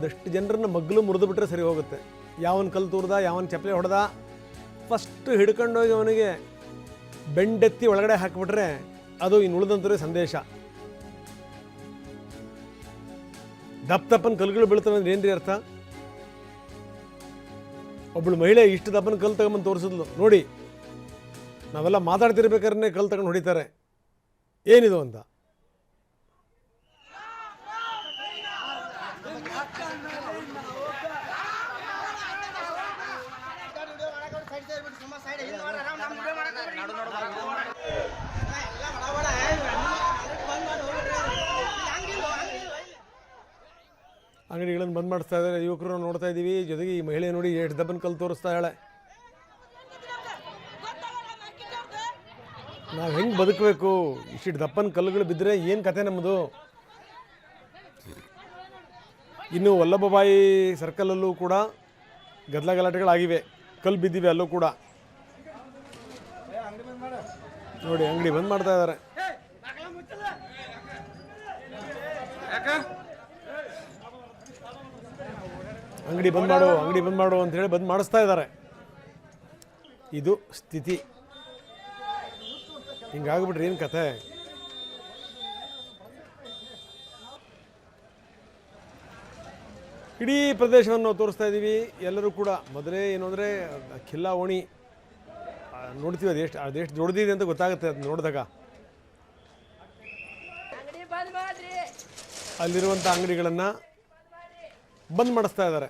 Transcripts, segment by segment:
ಅದಷ್ಟು ಜನರನ್ನ ಮಗ್ಲು ಮುರಿದು ಬಿಟ್ಟರೆ ಸರಿ ಹೋಗುತ್ತೆ. ಯಾವನ ಕಲ್ಲು ತೂರ್ದ, ಯಾವನ ಚಪ್ಪಲಿ ಹೊಡೆದ, ಫಸ್ಟ್ ಹಿಡ್ಕೊಂಡೋಗಿ ಅವನಿಗೆ ಬೆಂಡೆತ್ತಿ ಒಳಗಡೆ ಹಾಕಿಬಿಟ್ರೆ ಅದು ಇನ್ನು ಉಳಿದಂಥವ್ರಿಗೆ ಸಂದೇಶ. ದಪ್ಪನ ಕಲ್ಲುಗಳು ಬೀಳ್ತವೆ ಅಂದ್ರೆ ಏನ್ರಿ ಅರ್ಥ? ಒಬ್ಬಳು ಮಹಿಳೆ ಇಷ್ಟು ದಪ್ಪನ ಕಲ್ಲು ತಗೊಂಬಂದು ತೋರಿಸಿದ್ಲು ನೋಡಿ. ನಾವೆಲ್ಲ ಮಾತಾಡ್ತಿರ್ಬೇಕಾದ್ರೆ ಕಲ್ಲು ತಗೊಂಡು ಹೊಡಿತಾರೆ, ಏನಿದು ಅಂತ. ಅಂಗಡಿಗಳನ್ನು ಬಂದ್ ಮಾಡಿಸ್ತಾ ಇದ್ದಾರೆ, ಯುವಕರು ನೋಡ್ತಾ ಇದ್ದೀವಿ. ಜೊತೆಗೆ ಈ ಮಹಿಳೆ ನೋಡಿ ಎಷ್ಟು ದಪ್ಪನ ಕಲ್ಲು ತೋರಿಸ್ತಾ ಇದ್ದಾಳೆ. ನಾವು ಹೆಂಗೆ ಬದುಕಬೇಕು? ಇಷ್ಟು ದಪ್ಪನ ಕಲ್ಲುಗಳು ಬಿದ್ದರೆ ಏನು ಕತೆ ನಮ್ಮದು? ಇನ್ನು ವಲ್ಲಭಬಾಯಿ ಸರ್ಕಲಲ್ಲೂ ಕೂಡ ಗದ್ದಲ ಗಲಾಟೆಗಳಾಗಿವೆ, ಕಲ್ಲು ಬಿದ್ದಿವೆ ಅಲ್ಲೂ ಕೂಡ. ನೋಡಿ ಅಂಗಡಿ ಬಂದ್ ಮಾಡ್ತಾ ಇದ್ದಾರೆ. ಅಂಗಡಿ ಬಂದ್ ಮಾಡು ಅಂತ ಹೇಳಿ ಬಂದ್ ಮಾಡಿಸ್ತಾ ಇದ್ದಾರೆ. ಇದು ಸ್ಥಿತಿ. ಹಿಂಗಾಗ್ಬಿಟ್ರೆ ಏನು ಕತೆ? ಇಡೀ ಪ್ರದೇಶವನ್ನು ನಾವು ತೋರಿಸ್ತಾ ಇದ್ದೀವಿ. ಎಲ್ಲರೂ ಕೂಡ ಮೊದಲೇ ಏನು ಅಂದರೆ ಖಿಲ್ಲಾ ಓಣಿ ನೋಡ್ತೀವಿ, ಅದೆಷ್ಟು ದೊಡ್ಡದಿದೆ ಅಂತ ಗೊತ್ತಾಗುತ್ತೆ ಅದು ನೋಡಿದಾಗ. ಅಲ್ಲಿರುವಂಥ ಅಂಗಡಿಗಳನ್ನು ಬಂದ್ ಮಾಡಿಸ್ತಾ ಇದ್ದಾರೆ.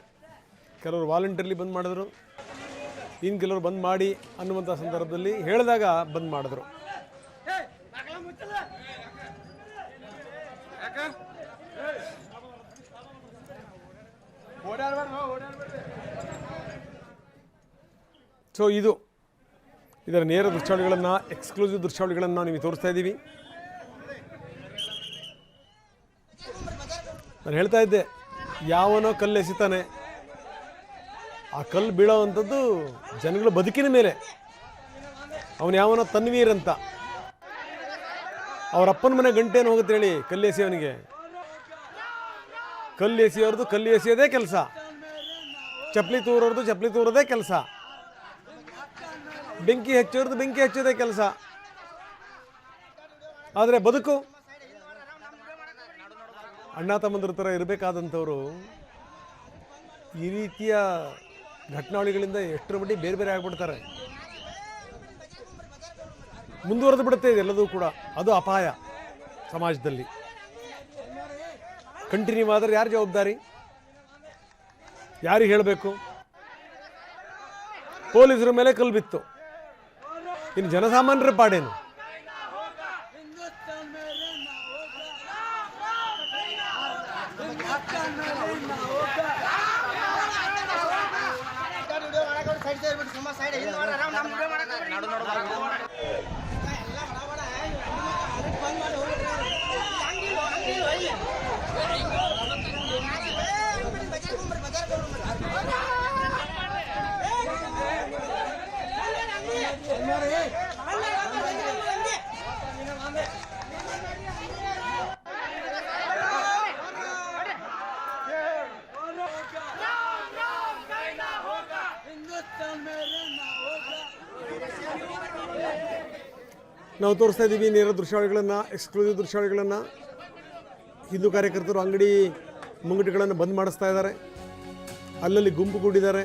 ಕೆಲವರು ವಾಲಂಟಿಯರ್ಲಿ ಬಂದ್ ಮಾಡಿದ್ರು, ಇನ್ನು ಕೆಲವರು ಬಂದ್ ಮಾಡಿ ಅನ್ನುವಂಥ ಸಂದರ್ಭದಲ್ಲಿ ಹೇಳಿದಾಗ ಬಂದ್ ಮಾಡಿದ್ರು. ಸೊ ಇದರ ನೇರ ದೃಶ್ಯಾವಳಿಗಳನ್ನು, ಎಕ್ಸ್ಕ್ಲೂಸಿವ್ ದೃಶ್ಯಾವಳಿಗಳನ್ನು ನಿಮಗೆ ತೋರಿಸ್ತಾ ಇದ್ದೀವಿ. ನಾನು ಹೇಳ್ತಾ ಇದ್ದೆ, ಯಾವನೋ ಕಲ್ಲು ಎಸಿತಾನೆ, ಆ ಕಲ್ಲು ಬೀಳೋವಂಥದ್ದು ಜನಗಳ ಬದುಕಿನ ಮೇಲೆ. ಅವನು ಯಾವನೋ ತನ್ವೀರ್ ಅಂತ, ಅವ್ರ ಅಪ್ಪನ ಮನೆ ಗಂಟೇನು ಹೋಗುತ್ತೆ ಹೇಳಿ ಕಲ್ಲು ಎಸೆಯವನಿಗೆ. ಕಲ್ಲು ಎಸೆಯೋರ್ದು ಕಲ್ಲು ಎಸೆಯೋದೇ ಕೆಲಸ, ಚಪ್ಪಲಿ ತೂರೋರ್ದು ಚಪ್ಪಲಿ ತೂರೋದೇ ಕೆಲಸ, ಬೆಂಕಿ ಹಚ್ಚೋರ್ದು ಬೆಂಕಿ ಹಚ್ಚೋದೇ ಕೆಲಸ. ಆದರೆ ಬದುಕು ಅಣ್ಣ ತಮ್ಮಂದ್ರ ಥರ ಇರಬೇಕಾದಂಥವ್ರು ಈ ರೀತಿಯ ಘಟನಾವಳಿಗಳಿಂದ ಎಷ್ಟರ ಮಟ್ಟಿಗೆ ಬೇರೆ ಬೇರೆ ಆಗಿಬಿಡ್ತಾರೆ. ಮುಂದುವರೆದು ಬಿಡುತ್ತೆ ಇದೆಲ್ಲದೂ ಕೂಡ. ಅದು ಅಪಾಯ ಸಮಾಜದಲ್ಲಿ. ಕಂಟಿನ್ಯೂ ಆದರೆ ಯಾರು ಜವಾಬ್ದಾರಿ? ಯಾರಿಗೆ ಹೇಳಬೇಕು? ಪೊಲೀಸರ ಮೇಲೆ ಕಲ್ಲು ಬಿತ್ತು, ಇನ್ನು ಜನಸಾಮಾನ್ಯರ ಪಾಡೇನು? ನಾವು ತೋರಿಸ್ತಾ ಇದ್ದೀವಿ ನೇರ ದೃಶ್ಯಾವಳಿಗಳನ್ನು, ಎಕ್ಸ್ಕ್ಲೂಸಿವ್ ದೃಶ್ಯಾವಳಿಗಳನ್ನು. ಹಿಂದೂ ಕಾರ್ಯಕರ್ತರು ಅಂಗಡಿ ಮುಂಗಟ್ಟುಗಳನ್ನು ಬಂದ್ ಮಾಡಿಸ್ತಾ ಇದ್ದಾರೆ, ಅಲ್ಲಲ್ಲಿ ಗುಂಪು ಕೂಡಿದ್ದಾರೆ.